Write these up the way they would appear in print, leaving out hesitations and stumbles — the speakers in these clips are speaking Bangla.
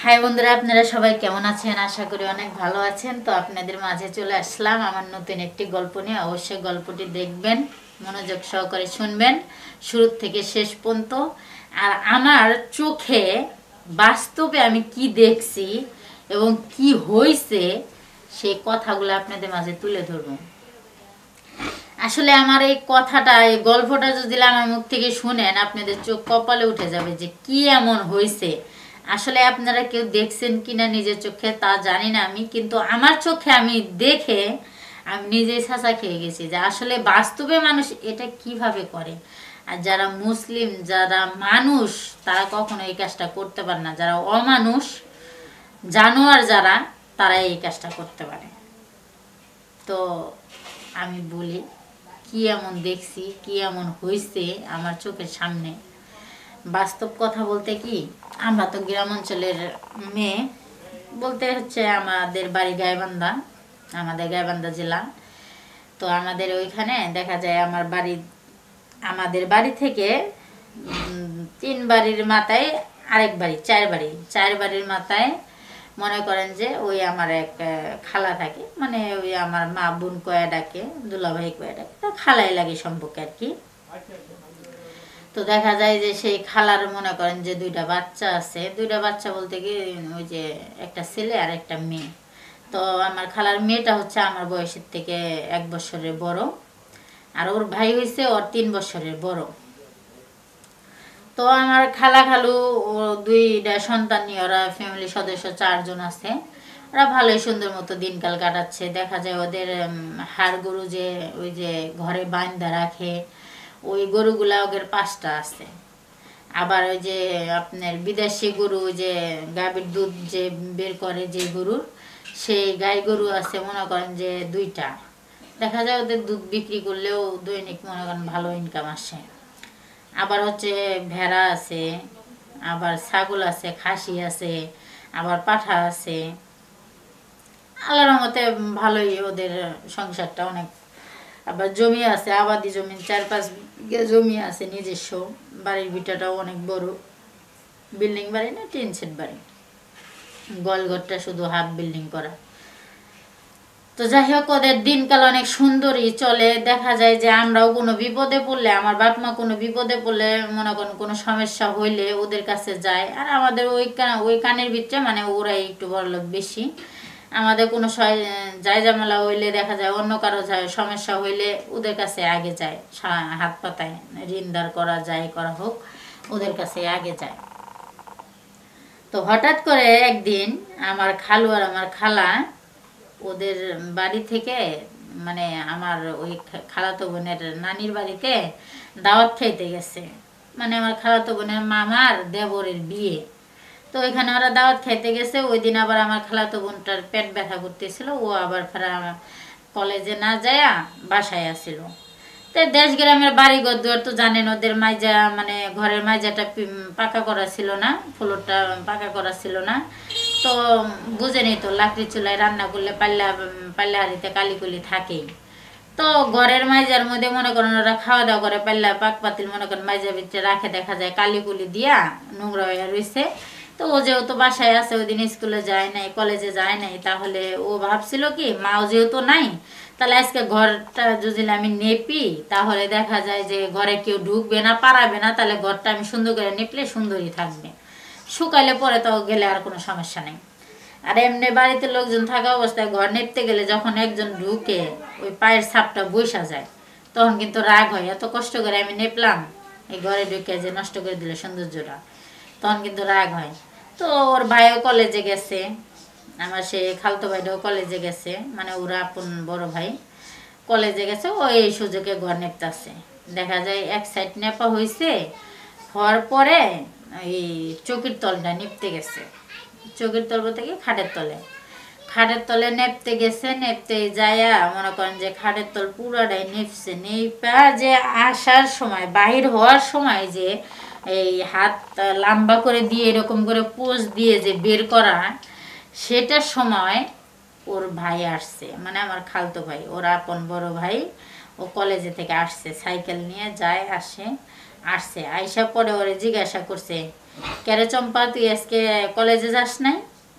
হাই বন্ধুরা, আপনারা সবাই কেমন আছেন? আশা করি অনেক ভালো আছেন। তো আপনাদের মাঝে চলে আসলাম আমার নতুন একটি গল্প নিয়ে। অবশ্যই গল্পটি দেখবেন, মনোযোগ সহকারে শুনবেন শুরু থেকে শেষ পর্যন্ত। আর আমার চোখে বাস্তবে আমি কি দেখছি এবং কি হয়েছে সেই কথাগুলো আপনাদের মাঝে তুলে ধরবো। আসলে আমার এই কথাটা, এই গল্পটা যদি আমার মুখ থেকে শুনেন, আপনাদের চোখ কপালে উঠে যাবে যে কি এমন হয়েছে। আসলে আপনারা কেউ দেখছেন কিনা নিজের চোখে তা জানি না আমি, কিন্তু আমার চোখে আমি দেখে আমি নিজেই ছাঁচা খেয়ে গেছি যে আসলে বাস্তবে মানুষ এটা কিভাবে করে। আর যারা মুসলিম, যারা মানুষ, তারা কখনো এই কাজটা করতে পারে না। যারা অমানুষ, জানোয়ার যারা, তারা এই কাজটা করতে পারে। তো আমি বলি কি এমন দেখছি, কি এমন হয়েছে আমার চোখের সামনে। বাস্তব কথা বলতে কি, আমরা তো গ্রাম অঞ্চলের মেয়ে, বলতে হচ্ছে আমাদের বাড়ি গাইবান্ধা, আমাদের গাইবান্ধা জেলা। তো আমাদের ওইখানে দেখা যায় আমাদের বাড়ি থেকে 3 বাড়ির মাথায় আরেক বাড়ি, 4 বাড়ির মাথায় মনে করেন যে ওই আমার এক খালা থাকে, মানে ওই আমার মা বোন কয়া ডাকে, দুলাভাই কয়া ডাকে, তা খালাই লাগে সম্পর্কে আর কি। তো দেখা যায় যে সেই খালার মনে করেন যে 2টা বাচ্চা আছে। 2টা বাচ্চা বলতে কি, ওই যে একটা ছেলে আর একটা মেয়ে। তো আমার খালার মেয়েটা হচ্ছে আমার বয়সের থেকে 1 বছরের বড়, আর ওর ভাই হয়েছে ওর 3 বছরের বড়। তো আমার খালা খালু ও 2টা সন্তান নিয়ে ওরা ফ্যামিলির সদস্য 4 জন আছে। ওরা ভালোই সুন্দর মতো দিনকাল কাটাচ্ছে। দেখা যায় ওদের হাড় গরু যে ওই যে ঘরে বাঁধা রাখে, ওই গরুগুলা ওদের 5টা আছে। আবার ওই যে আপনার বিদেশি গরু, ওই যে গাভীর দুধ যে বের করে যে গরুর, সেই গাই গরু আছে মনে করেন যে 2টা। দেখা যায় ওদের দুধ বিক্রি করলেও দৈনিক মনে করেন ভালো ইনকাম আসে। আবার হচ্ছে ভেড়া আছে, আবার ছাগল আছে, খাসি আছে, আবার পাঠা আছে। আল্লাহর রহমতে ভালোই ওদের সংসারটা অনেক। আবার জমি আছে, আবাদি জমি 4-5 বিঘা জমি আছে নিজস্ব। বাড়ির ভিটাটাও অনেক বড়, বিল্ডিং বাড়ি না, টিন সেট বাড়ি। গোলঘরটা শুধু হাফ বিল্ডিং করা। তো যাই হোক, ওদের দিনকাল অনেক সুন্দরই চলে। দেখা যায় যে আমরাও কোনো বিপদে পড়লে, আমার বাপ মা কোনো বিপদে পড়লে, মনে করেন কোনো সমস্যা হইলে ওদের কাছে যায়। আর আমাদের ওই কানের ভিতরে মানে ওরাই একটু বড়লোক বেশি। আমাদের কোনো যায় ঝামেলা হইলে দেখা যায় অন্য কারো যায় সমস্যা হইলে ওদের কাছে আগে যায়, হাত পাতায় ঋণদার করা যায় করা হোক, ওদের কাছে আগে যায়। তো হঠাৎ করে একদিন আমার খালু আর আমার খালা ওদের বাড়ি থেকে, মানে আমার ওই খালাতো বোনের নানির বাড়িতে দাওয়াত খাইতে গেছে। মানে আমার খালাতো বোনের মামার দেবরের বিয়ে। তো ওইখানে ওরা দাওয়াত খাইতে গেছে। ওই দিন আবার আমার খালাতো বোনটার পেট ব্যথা করতেছিল, ও আবার ফেরা কলেজে না যায়া বাসায় আসছিল। তো দেশ গ্রামের বাড়ি ঘর দুয়ার তো জানেন, ওদের মাইজা মানে ঘরের মাইজাটা পাকা করা ছিল না, ফ্লোরটা পাকা করা ছিল না। তো বুঝেনি তো, লাকড়ি চুলায় রান্না করলে পাল্লা হাড়িতে কালিকুলি থাকেই। তো ঘরের মাইজার মধ্যে মনে করেন ওরা খাওয়া দাওয়া করে, পাল্লা পাক পাতিল মনে করেন মাইজার ভিতরে রাখে, দেখা যায় কালিকুলি দিয়া নোংরা হয়ে রয়েছে। তো ও যেহেতু বাসায় আছে, ওই দিন স্কুলে যায় নাই, কলেজে যায় নাই, তাহলে ও ভাবছিল কি মাও যেহেতু নাই, তাহলে আজকে ঘরটা যদি আমি নেপি তাহলে দেখা যায় যে ঘরে কেউ ঢুকবে না, পারাবে না, তাহলে ঘরটা আমি সুন্দর করে নেপলে সুন্দরই থাকবে, শুকাইলে পরে তো গেলে আর কোনো সমস্যা নেই। আর এমনি বাড়িতে লোকজন থাকা অবস্থায় ঘর নেপতে গেলে যখন একজন ঢুকে ওই পায়ের ছাপটা বসা যায়, তখন কিন্তু রাগ হয়, এত কষ্ট করে আমি নেপলাম, এই ঘরে ঢুকে যে নষ্ট করে দিলে সৌন্দর্যটা, তখন কিন্তু রাগ হয়। তো ওর ভাইও কলেজে গেছে, আমার সে খালতো ভাইটাও কলেজে গেছে, মানে ওরা আপন বড় ভাই কলেজে গেছে, ও এই সুযোগে ঘর নেপতাছে। দেখা যায় এক সাইড নেপা হয়েছে, হওয়ার পরে এই চৌকির তলটা নেপতে গেছে। চৌকির তল বলতে কি খাটের তলে নেপতে গেছে। নেপতে যায়া মনে করেন যে খাটের তল পুরাটাই নেপছে। নেপা যে আসার সময়, বাহির হওয়ার সময় যে এই হাত লম্বা করে দিয়ে এরকম করে পোজ দিয়ে যে বের করা, সেটার সময় ওর ভাই আসছে, মানে আমার খালতো ভাই, ওর আপন বড় ভাই। ও কলেজে থেকে আসছে, সাইকেল নিয়ে যায়, আসছে আইসা পরে ওরে জিজ্ঞাসা করছে কেরে চম্পা তুই আজকে কলেজে যাস নাই?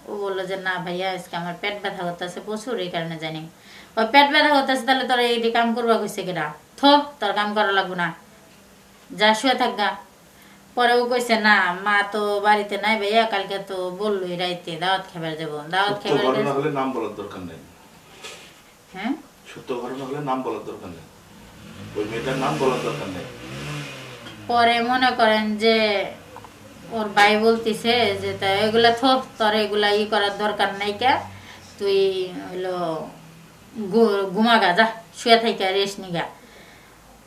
ও বললো যে না ভাইয়া আজকে আমার পেট ব্যথা করতেছে প্রচুর, এই কারণে জানি। ওই পেট ব্যথা করতেছে, তাহলে তোর এই কাম করবা কইছে কিনা? থো, তোর কাম করা লাগবো না, যা শুয়ে থাকগা। পরে ও কইছে না মা তো বাড়িতে নাই ভাইয়া, কালকে তো বললোই রাইতে দাওয়াত খাবার যাবো, দাওয়াত খাবার হলে নাম বলার দরকার নেই। হ্যাঁ, সত্য ঘটনা হলে নাম বলার দরকার নেই, ওই মেয়েটার নাম বলার দরকার নেই। পরে মনে করেন যে ওর ভাই বলতিছে যে তা এগুলা থোপ, তোর এগুলা ই করার দরকার নাই, কে তুই হইলো ঘুমাগা, যা শুয়ে থাইকা রেস্ট নিগা।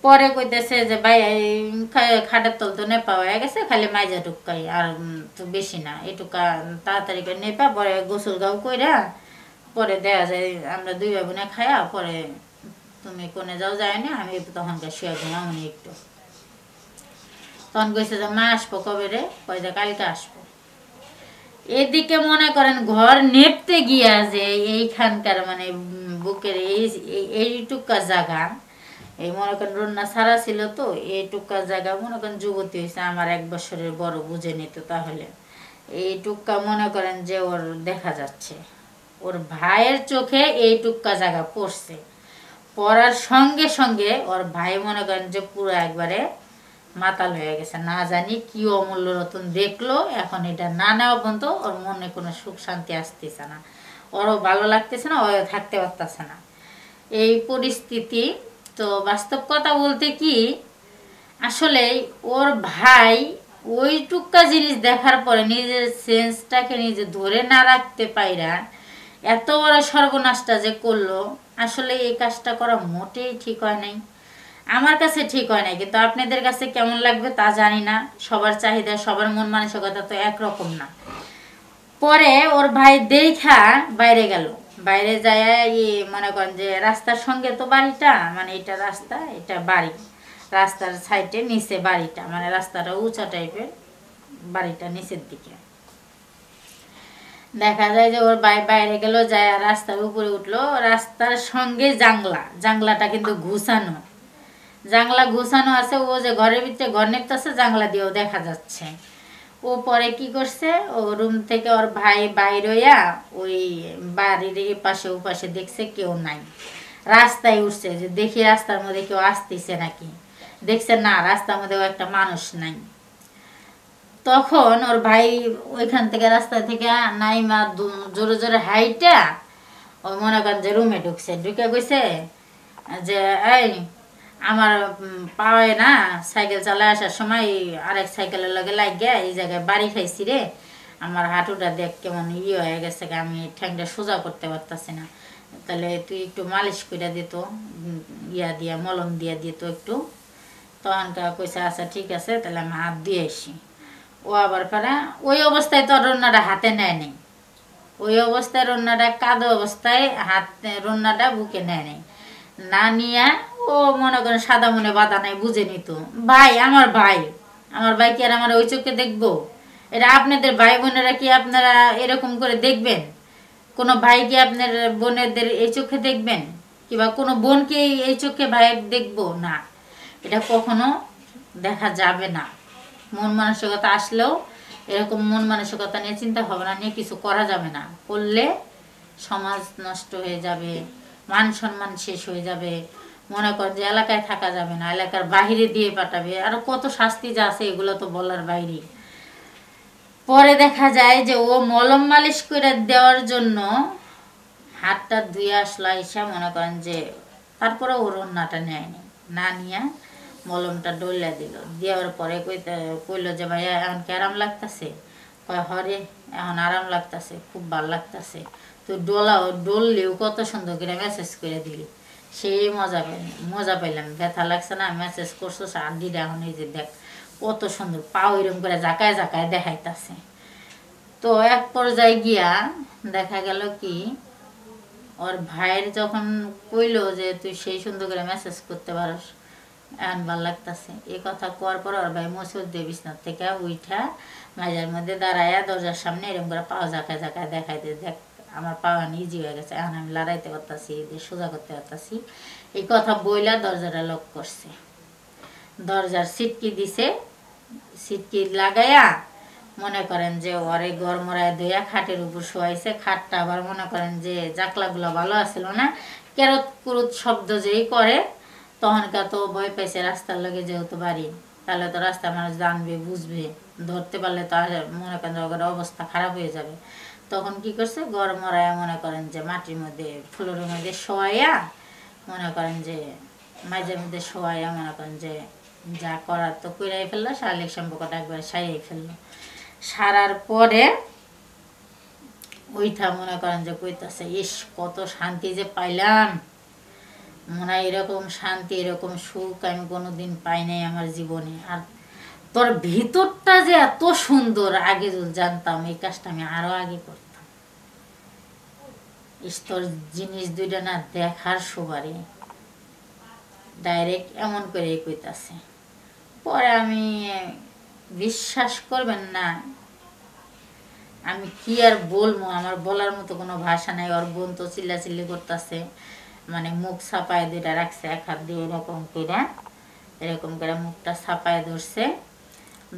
পরে কইতেছে যে ভাই খাটের তল তো নেপা হয়ে গেছে, খালি মাইজা টুকাই আর তো বেশি না, এটুকা তাড়াতাড়ি করে নেপা। পরে গোসল গাও কইরা পরে দেয়া যায় আমরা দুই ভাই বোনে খায়া, পরে তুমি কোনে যাও যায় না, আমি তখনকার শুয়ে ঘুমাও নি একটু। তখন কইছে যে মা আসবো কবে রে? কয়টা কালকে আসবো। এদিকে মনে করেন ঘর নেপতে গিয়া যে এইখানকার মানে বুকের এইটুকা জায়গা, এই মনে করেন রন্না ছাড়া ছিল তো, এইটুকা জায়গা মনে করেন যুবতী হয়েছে আমার 1 বছরের বড়, বুঝে নিত তাহলে। এইটুকা মনে করেন যে ওর দেখা যাচ্ছে, ওর ভাইয়ের চোখে এইটুকা জায়গা পড়ছে। পড়ার সঙ্গে সঙ্গে ওর ভাই মনে করেন যে পুরো একবারে মাতাল হয়ে গেছে, না জানি কি অমূল্য রতন দেখলো, এখন এটা না নেওয়া পর্যন্ত ওর মনে কোনো সুখ শান্তি আসতেছে না, ওরও ভালো লাগতেছে না, ও থাকতে পারতেছে না এই পরিস্থিতি। তো বাস্তব কথা বলতে কি, আসলে ওর ভাই ওই টুকা জিনিস দেখার পরে নিজের সেন্সটাকে নিজে ধরে না রাখতে পাইরা এত বড় সর্বনাশটা যে করলো, আসলে এই কাজটা করা মোটেই ঠিক হয় নাই। আমার কাছে ঠিক হয় নাই, কিন্তু আপনাদের কাছে কেমন লাগবে তা জানি না, সবার চাহিদা সবার মন মানসিকতা তো একরকম না। পরে ওর ভাই দেখা বাইরে গেল, বাইরে যায় মনে করেন যে রাস্তার সঙ্গে তো বাড়িটা, মানে এটা রাস্তা এটা বাড়ি, রাস্তার সাইডে নিচে বাড়িটা, মানে রাস্তাটা উঁচা টাইপের, বাড়িটা নিচের দিকে। দেখা যায় যে ওর বাইরে গেল, যায় রাস্তার উপরে উঠলো, রাস্তার সঙ্গে জাংলা, জাংলাটা কিন্তু ঘুষানো, জাংলা ঘুষানো আছে। ও যে ঘরের ভিতরে ঘর নেপতেছে, জাংলা দিয়েও দেখা যাচ্ছে। ও পরে কি করছে, ও রুম থেকে ওর ভাই বাইর হইয়া ওই বাড়ির পাশে ওপাশে দেখছে কেউ নাই, রাস্তায় উঠছে যে দেখি রাস্তার মধ্যে কেউ আসতেছে নাকি, দেখছে না রাস্তার মধ্যেও একটা মানুষ নাই। তখন ওর ভাই ওইখান থেকে রাস্তা থেকে নাইমা জোরে জোরে হাইটা ওই মনে করেন যে রুমে ঢুকছে, ঢুকে গেছে যে এই আমার পাওয়ায় না, সাইকেল চালায় আসার সময় আরেক সাইকেলের লগে লাগিয়ে এই জায়গায় বাড়ি খাইছি রে, আমার হাঁটুটা দেখ কেমন হয়ে গেছে, আমি ঠ্যাংটা সোজা করতে পারতাছি না, তাহলে তুই একটু মালিশ করে দিত, দিয়া মলম দিয়ে দিত একটু। তখনকার কইছে আচ্ছা ঠিক আছে, তাহলে আমি হাত দিয়ে আসি। ও আবার ফেরা ওই অবস্থায় তো রন্নাটা হাতে নেয় নেই, ওই অবস্থায় রন্নাটা কাঁদো অবস্থায় রন্নাটা বুকে নেয় নেই, না নিয়ে ও মনে করেন সাদা মনে বাধা নাই, বুঝে নিত ভাই আমার ভাই, আমার ভাই কি আর আমার ওই চোখে দেখবো? এটা আপনাদের ভাই বোনেরা কি আপনারা এরকম করে দেখবেন? কোনো ভাই কি আপনার বোনেদের এই চোখে দেখবেন? কিংবা কোনো বোনকে এই চোখে ভাই দেখবো না, এটা কখনো দেখা যাবে না। মন মানসিকতা আসলেও এরকম মন মানসিকতা নিয়ে চিন্তা ভাবনা নিয়ে কিছু করা যাবে না, করলে সমাজ নষ্ট হয়ে যাবে, মান সম্মান শেষ হয়ে যাবে, মনে কর যে এলাকায় থাকা যাবে না, এলাকার বাহিরে দিয়ে পাঠাবে, আর কত শাস্তি যা আছে এগুলো তো বলার বাইরে। পরে দেখা যায় যে ও মলম মালিশ করে দেওয়ার জন্য হাতটা ধুয়ে আসলো, এসে মনে করেন যে তারপরে ওর রান্নাটা নেয়নি, না নিয়ে মলমটা ডলে দিল, দেওয়ার পরে কইলো যে ভাইয়া এখন কি আরাম লাগতেছে? কয় হরে এখন আরাম লাগতেছে, খুব ভালো লাগতেছে। তো ডললেও কত সুন্দর করে মেসেজ করে দিলি, সেই মজা পাইলাম, ব্যথা লাগছে না, মেসেজ করছো আড্ডিটা এখন এই যে দেখ কত সুন্দর, পা ওইরকম করে জাকায় জাকায় দেখাইতেছে। তো এক পর্যায়ে গিয়া দেখা গেল কি, ওর ভাইয়ের যখন কইলো যে তুই সেই সুন্দর করে মেসেজ করতে পারস, এখন ভাল লাগতেছে, এই কথা কোয়ার পর ওর ভাই মসুর দিয়ে বিছনার থেকে উঠা মাঝের মধ্যে দাঁড়াইয়া দরজার সামনে এরকম করে পাও জাকায় জাকায় দেখাইতে, দেখ আমার পাওয়া ইজি হয়ে গেছে, এখন আমি লড়াইতে পারতাছি, সোজা করতে পারতাছি। এই কথা বইলা দরজাটা লক করছে, দরজার সিটকি দিছে, সিটকি লাগাইয়া মনে করেন যে ওরে ঘর মরায় ধুইয়া খাটের উপর শোয়াইছে। খাটটা আবার মনে করেন যে জাকলাগুলো ভালো আসছিল না, কেরত কুরুত শব্দ যেই করে তখনকার তো ভয় পাইছে রাস্তার লগে যেহেতু বাড়ি, তাহলে তো রাস্তার মানুষ জানবে বুঝবে, ধরতে পারলে তো আর মনে করেন ওদের অবস্থা খারাপ হয়ে যাবে। তখন কি করছে, ঘর মরায় মনে করেন যে মাটির মধ্যে ফ্লোরের মধ্যে শোয়াইয়া মনে করেন যে মাঝের মধ্যে শোয়াইয়া মনে করেন যে যা করার তো কইরাই ফেললো, শারীরিক সম্পর্কটা একবার সারিয়ে ফেললো। সারার পরে ওইটা মনে করেন যে কইতাছে, ইস কত শান্তি যে পাইলাম, মনে হয় এরকম শান্তি এরকম সুখ আমি কোনোদিন পাই নাই আমার জীবনে। আর তোর ভিতরটা যে এত সুন্দর, আগে যদি জানতাম এই কাজটা আমি আরো আগে করতাম। ইস তোর জিনিস দুইটা না দেখার সবারই, ডাইরেক্ট এমন করে কইতাছে। পরে আমি বিশ্বাস করবেন না, আমি কি আর বলবো, আমার বলার মতো কোনো ভাষা নাই। ওর বোন তো চিল্লাচিল্লি করতেছে, মানে মুখ ছাপায় দুইটা রাখছে, এক হাত দিয়ে এরকম করে মুখটা ছাপায় ধরছে।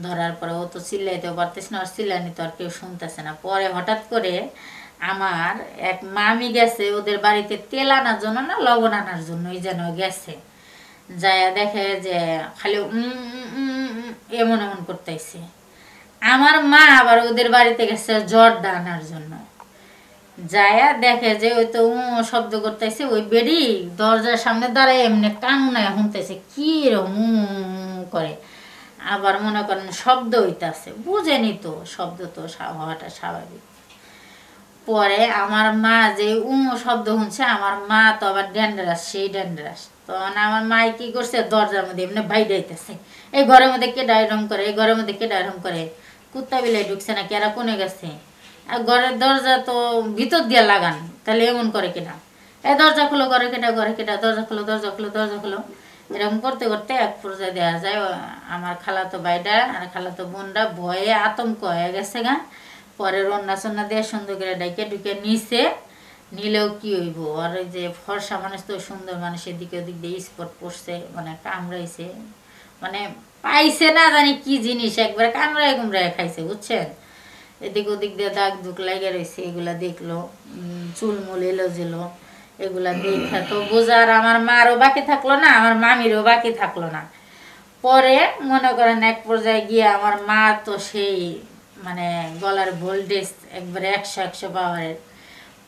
ধরার পরে ও তো চিল্লাইতেও পারতেছে না, ওর চিল্লানি তো আর কেউ শুনতেছে না। পরে হঠাৎ করে আমার এক মামি গেছে ওদের বাড়িতে তেল আনার জন্য না লবণ আনার জন্যই যেন গেছে, যায়া দেখে যে খালি এমন এমন করতেছে। আমার মা আবার ওদের বাড়িতে গেছে জর্দা আনার জন্য, যায়া দেখে যে ওই তো শব্দ করতেছে, ওই বেড়ি দরজার সামনে দাঁড়ায় এমনি কান্নায় শুনতেছে কি এরকম করে। আবার মনে করেন শব্দ হইতাছে, বুঝেনি তো শব্দ তো হওয়াটা স্বাভাবিক। পরে আমার মা যে শব্দ শুনছে, আমার মা তো আবার ডেন্ডারাস, সেই ডেন্ডারাস। তখন আমার মাই কি করছে, দরজার মধ্যে এমনি বাইরেছে, এই ঘরের মধ্যে কে ডায়রম করে, এই ঘরের মধ্যে কে ডায়রম করে, কুত্তা বিলাই ঢুকছে না, কেরা কোনে গেছে, আর ঘরের দরজা তো ভিতর দিয়ে লাগান, তাহলে এমন করে কিনা, এই দরজা খুলো, ঘরে কেটা, ঘরে কেটা, দরজা খুলো, দরজা খুলো, দরজা খুলো। এরকম করতে করতে এক পর্যায়ে দেওয়া যায় আমার খালাতো ভাইটা আর খালাতো বোনরা ভয়ে আতঙ্ক হয়ে গেছে গা। পরে রন্না সন্না দিয়ে সুন্দর করে ডাইকে ঢুকে নিচে নিলেও কি হইব, আর ওই যে ফর্সা মানুষ তো সুন্দর মানুষের দিকে ওদিক দিয়ে স্পট পড়ছে, মানে কামড়াইছে, মানে পাইছে না জানি কি জিনিস, একবার কামড়ায় কুমড়ায় খাইছে বুঝছেন। এদিক ওদিক দিয়ে দাগ দুক লাগে রয়েছে, এগুলা দেখলো, চুলমুল এলো জেলো, এগুলা দেখা তো বোঝার আমার মারও বাকি থাকলো না, আমার মামিরও বাকি থাকলো না। পরে মনে করেন এক পর্যায়ে গিয়ে আমার মা তো সেই মানে গলার ভোল্টেজ একবারে 100 পাওয়ারের।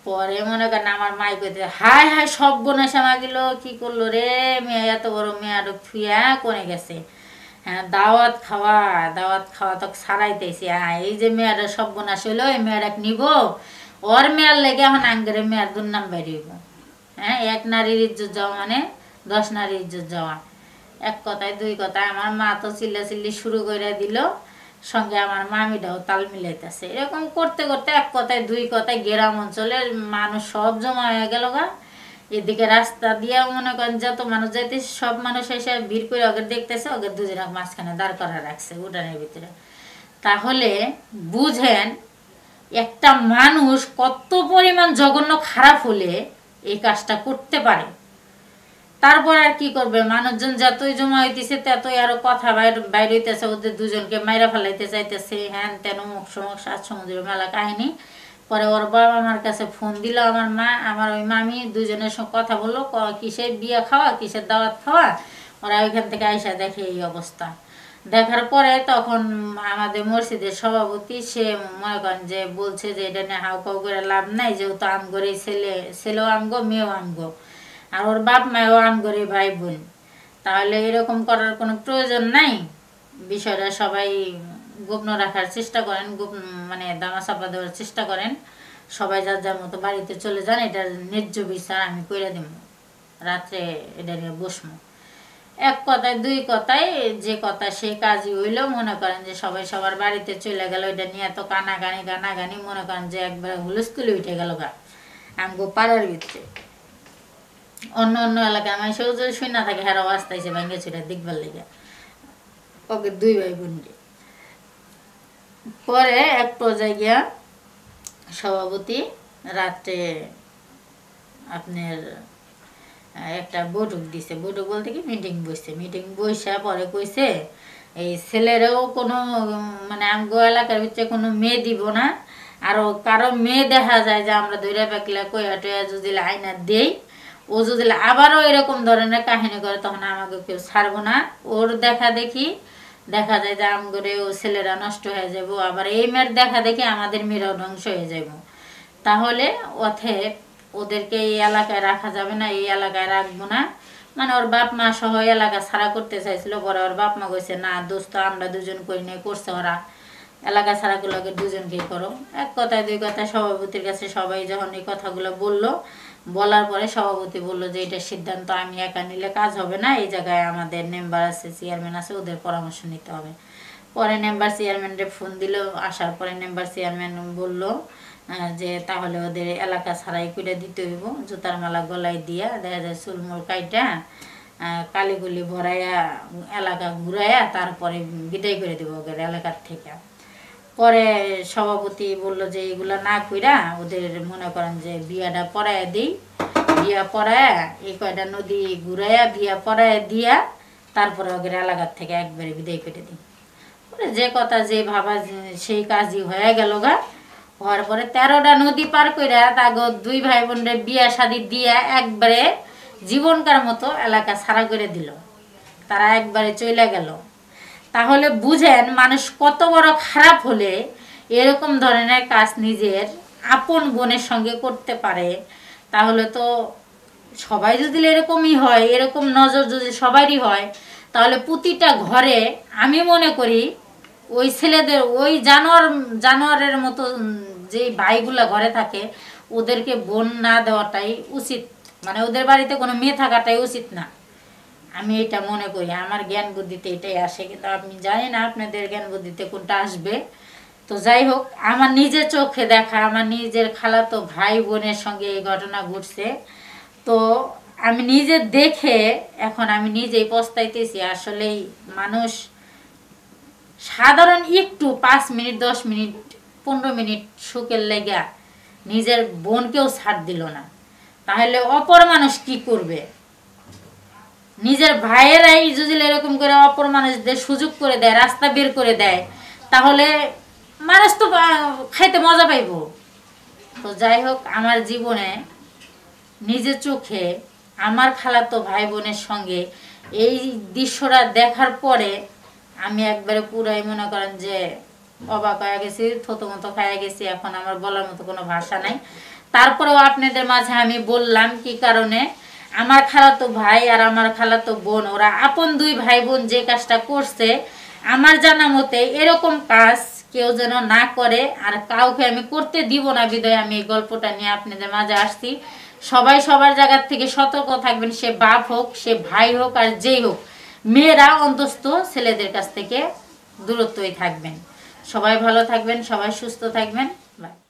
পরে মনে করেন আমার মাই কইতে, হায় হায় সর্বনাশ গেল, কি করলো রে মেয়ে, এত বড় মেয়ে থুয়া কোনে গেছে। হ্যাঁ দাওয়াত খাওয়া তো ছাড়াইতেছি, এই যে মেয়েরা সর্বনাশ হইলো, এই মেয়েরা নিব, ওর মেয়ের লেগে এখন আঙ্গের মেয়ের দুর্নাম বেরিয়েব। হ্যাঁ, এক নারীর ইজ্জত যাওয়া মানে 10 নারীর ইজ্জত যাওয়া। এক কথায় দুই কথায় আমার মা তো চিল্লাচিল্লি শুরু করে দিল, সঙ্গে আমার মামিটাও তাল মিলাইতেছে। এরকম করতে করতে এক কথায় দুই কথায় গ্রাম অঞ্চলের মানুষ সব জমা হয়ে গেল গা। এদিকে রাস্তা দিয়ে মনে করেন যত মানুষ যাইতেছে সব মানুষ এসে ভিড় করে ওকে দেখতেছে, ওকে দুজনের মাঝখানে দাঁড় করা রাখছে উঠানের ভিতরে। তাহলে বুঝেন একটা মানুষ কত পরিমাণ জঘন্য খারাপ হলে এই কাজটা করতে পারে। তারপর আর কি করবে, মানুষজন যতই জমা হইতেছে ততই আরো কথা বাইর হইতেছে, ওদের দুজনকে মাইরা ফেলাইতে চাইতেছে, হ্যান তেন মুখ সমুখ 7 সমুদ্রের মেলা কাহিনী। পরে ওর বাবা আমার কাছে ফোন দিল, আমার মা আমার ওই মামি দুজনের সঙ্গে কথা বললো, কিসের বিয়ে খাওয়া কিসের দাওয়াত খাওয়া। ওরা ওইখান থেকে আইসা দেখে এই অবস্থা। দেখার পরে তখন আমাদের মসজিদের সভাপতি সে মনে করেন যে বলছে যে এটা নিয়ে হাউ কাউ করে লাভ নাই, যেহেতু আমগরে ছেলেও আমগো মেয়েও আমগো, আর ওর বাপ মায়েও আমগরে ভাই বোন, তাহলে এরকম করার কোনো প্রয়োজন নাই। বিষয়টা সবাই গোপন রাখার চেষ্টা করেন, মানে দামা চাপা দেওয়ার চেষ্টা করেন, সবাই যার যার মতো বাড়িতে চলে যান, এটার ন্যায্য বিচার আমি কইরা দিব, রাত্রে এটা নিয়ে বসবো। এক কথায় দুই কথায় যে কথা সেই কাজই হইলো। মনে করেন যে সবাই সবার বাড়িতে চলে গেল, এটা নিয়ে তো কানাগানি মনে করেন যে একবার হুলস্থুলি উঠে গেল গা আমগো পাড়ার ভিতরে। অন্য অন্য এলাকায় আমার সেও যদি শুই না থাকে, হেরাও আসতেছে ভেঙে ছুটে দেখবার লেগে ওকে 2 ভাই বোনকে। পরে এক পর্যায়ে গিয়া সভাপতি রাত্রে আপনার একটা বৈঠক দিছে, বৈঠক বলতে কি মিটিং বসছে, মিটিং বসে পরে কইছে এই ছেলেরও কোনো মানে আমগো এলাকার ভিতরে কোনো মেয়ে দিব না। আর কারো মেয়ে দেখা যায় যে আমরা ধরে পাকলে কইয়া টয়া যদি আইনা দেই, ও যদি আবারও এরকম ধরনের কাহিনী করে তখন আমাকে কেউ ছাড়বো না। ওর দেখা দেখি দেখা যায় যে আমগরে ও ছেলেরা নষ্ট হয়ে যাবো, আবার এই মেয়ের দেখা দেখি আমাদের মেয়েরাও ধ্বংস হয়ে যাবো। তাহলে ওথে ওদেরকে এই এলাকায় রাখা যাবে না, এই এলাকায় রাখবো না। মানে ওর বাপ মা সহ এলাকা ছাড়া করতে চাইছিল, পরে ওর বাপ মা কইছে না দোস্ত আমরা দুজন করি নাই, করছে ওরা, এলাকা ছাড়া গুলোকে দুজনকেই করো। এক কথায় দুই কথায় সভাপতির কাছে সবাই যখন এই কথাগুলো বললো, বলার পরে সভাপতি বললো যে এটা সিদ্ধান্ত আমি একা নিলে কাজ হবে না, এই জায়গায় আমাদের মেম্বার আছে, চেয়ারম্যান আছে, ওদের পরামর্শ নিতে হবে। পরে মেম্বার চেয়ারম্যানরে ফোন দিল, আসার পরে মেম্বার চেয়ারম্যান বললো যে তাহলে ওদের এলাকা ছাড়াই করে দিতে হইব, জুতার মালা গলায় দিয়া দেখা যায় চুলমুল কাইটা কালিগুলি ভরাইয়া এলাকা ঘুরাইয়া তারপরে বিদায় করে দেবো ওদের এলাকার থেকে। পরে সভাপতি বলল যে এগুলা না কইরা ওদের মনে করেন যে বিয়াটা পড়াইয়া দিই, বিয়া পড়াইয়া এই কয়টা নদী ঘুরাইয়া বিয়া পড়াইয়া দিয়া তারপরে ওদের এলাকার থেকে একবারে বিদায় করে দিই। পরে যে কথা যে ভাবা সেই কাজই হয়ে গেল গা। হওয়ার পরে 13টা নদী পার কইরা তাগো দুই ভাই বোনের বিয়া শাদী দিয়া একবারে জীবনকার মতো এলাকা ছাড়া করে দিল, তারা একবারে চলে গেল। তাহলে বুঝেন মানুষ কত বড় খারাপ হলে এরকম ধরনের কাজ নিজের আপন বোনের সঙ্গে করতে পারে। তাহলে তো সবাই যদি এরকমই হয়, এরকম নজর যদি সবারই হয়, তাহলে প্রতিটা ঘরে আমি মনে করি ওই ছেলেদের ওই জানোয়ারের মতো যে ভাইগুলা ঘরে থাকে ওদেরকে বোন না দেওয়াটাই উচিত, মানে ওদের বাড়িতে কোনো মেয়ে থাকাটাই উচিত না। আমি এটা মনে করি, আমার জ্ঞান বুদ্ধিতে এটাই আসে, কিন্তু আমি জানি না আপনাদের জ্ঞান বুদ্ধিতে কোনটা আসবে। তো যাই হোক, আমার নিজের চোখে দেখা আমার নিজের খালাতো ভাই বোনের সঙ্গে এই ঘটনা ঘটছে। তো আমি নিজে দেখে এখন আমি নিজেই পস্তাইতেছি। আসলেই মানুষ সাধারণ একটু 5 মিনিট 10 মিনিট 15 মিনিট সুখের লেগা নিজের বোনকেও ছাড় দিল না, তাহলে অপর মানুষ কি করবে? নিজের ভাইয়েরাই যদি এরকম করে অপর মানুষদের সুযোগ করে দেয়, রাস্তা বের করে দেয়, তাহলে মানুষ তো খাইতে মজা পাইব। তো যাই হোক, আমার জীবনে নিজের চোখে আমার খালাতো ভাই বোনের সঙ্গে এই দৃশ্যটা দেখার পরে আমি একবারে পুরাই মনে করেন যে অবাক হয়ে গেছি, থতমতো খাইয়া গেছি। এখন আমার বলার মতো কোনো ভাষা নাই। তারপরেও আপনাদের মাঝে আমি বললাম কি কারণে। আমার খালাতো ভাই আর আমার খালাতো বোন, ওরা আপন দুই ভাই বোন যে কাজটা করছে, আমার জানা মতে এরকম কাজ কেউ যেন না করে, আর কাউকে আমি করতে দিব না বিধায় আমি এই গল্পটা নিয়ে আপনাদের মাঝে আসছি। সবাই সবার জায়গার থেকে সতর্ক থাকবেন, সে বাপ হোক, সে ভাই হোক, আর যেই হোক, মেয়েরা অন্তস্থ ছেলেদের কাছ থেকে দূরত্বই থাকবেন। সবাই ভালো থাকবেন, সবাই সুস্থ থাকবেন। বাই।